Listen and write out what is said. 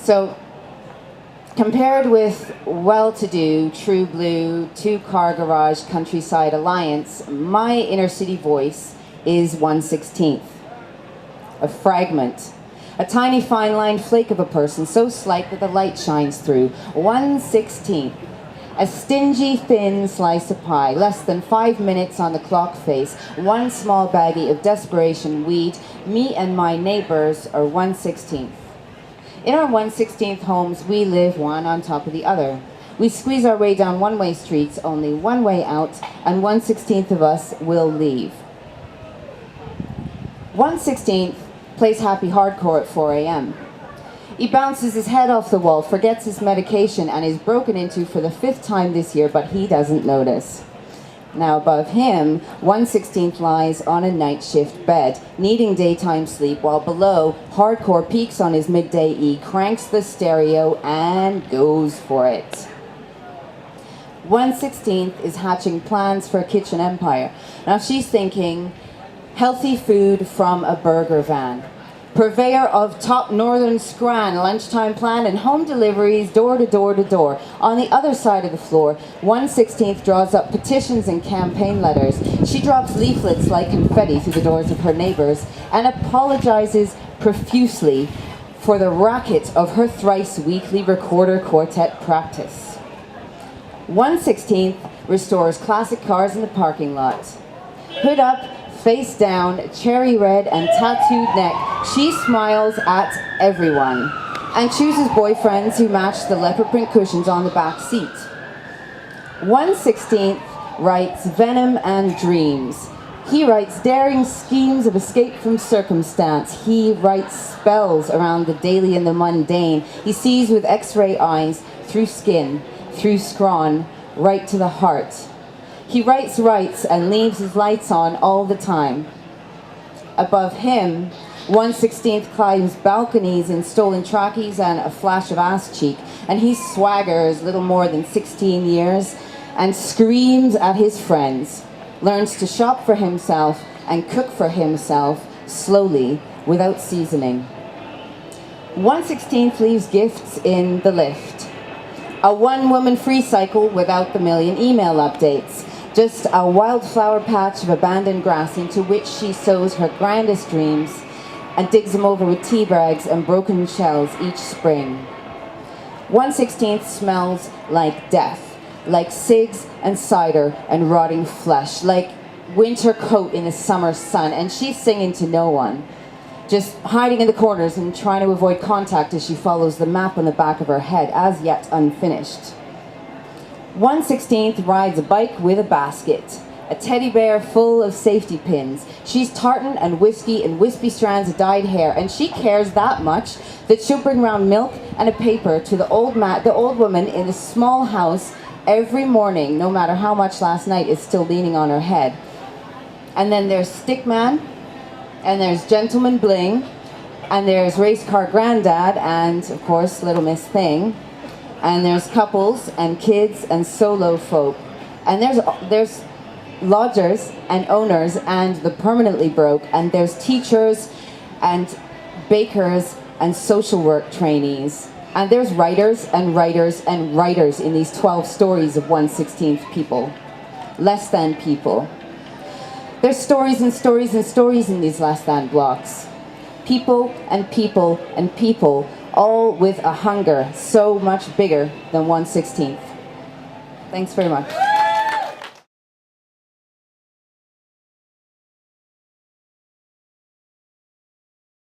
So, compared with well-to-do, true blue, two-car garage countryside alliance, my inner city voice is 1/16th. A fragment. A tiny fine-lined flake of a person, so slight that the light shines through. 1/16th. A stingy, thin slice of pie, less than 5 minutes on the clock face, one small baggie of desperation weed. Me and my neighbors are 1/16th. In our 1/16th homes, we live one on top of the other. We squeeze our way down one-way streets, only one way out, and 1/16th of us will leave. 1/16th plays happy hardcore at 4 a.m. He bounces his head off the wall, forgets his medication, and is broken into for the 5th time this year, but he doesn't notice. Now above him, 1/16th lies on a night shift bed, needing daytime sleep, while below, hardcore peaks on his midday E, cranks the stereo, and goes for it. 1/16th is hatching plans for a kitchen empire. Now she's thinking, healthy food from a burger van. Purveyor of top northern scran, lunchtime plan, and home deliveries door to door to door. On the other side of the floor, 1/16th draws up petitions and campaign letters. She drops leaflets like confetti through the doors of her neighbors and apologizes profusely for the racket of her thrice weekly recorder quartet practice. 1/16th restores classic cars in the parking lot. Hood up, face down, cherry red and tattooed neck, she smiles at everyone and chooses boyfriends who match the leopard print cushions on the back seat. 1/16th writes venom and dreams. He writes daring schemes of escape from circumstance. He writes spells around the daily and the mundane. He sees with X-ray eyes, through skin, through scrawn, right to the heart. He writes rights and leaves his lights on all the time. Above him, 1/16th climbs balconies in stolen trackies and a flash of ass cheek, and he swaggers little more than 16 years and screams at his friends, learns to shop for himself and cook for himself slowly without seasoning. 1/16th leaves gifts in the lift. A one-woman free cycle without the million email updates. Just a wildflower patch of abandoned grass into which she sows her grandest dreams and digs them over with tea bags and broken shells each spring. 1/16th smells like death, like cigs and cider and rotting flesh, like winter coat in the summer sun, and she's singing to no one, just hiding in the corners and trying to avoid contact as she follows the map on the back of her head, as yet unfinished. 1/16th rides a bike with a basket, a teddy bear full of safety pins. She's tartan and whiskey and wispy strands of dyed hair, and she cares that much that she'll bring round milk and a paper to the old woman in the small house every morning, no matter how much last night is still leaning on her head. And then there's Stickman, and there's Gentleman Bling, and there's Race Car Granddad, and of course Little Miss Thing. And there's couples and kids and solo folk. And there's lodgers and owners and the permanently broke. And there's teachers and bakers and social work trainees. And there's writers and writers and writers in these 12 stories of 1/16th people. Less than people. There's stories and stories and stories in these less than blocks. People and people and people, all with a hunger so much bigger than 1/16th. Thanks very much.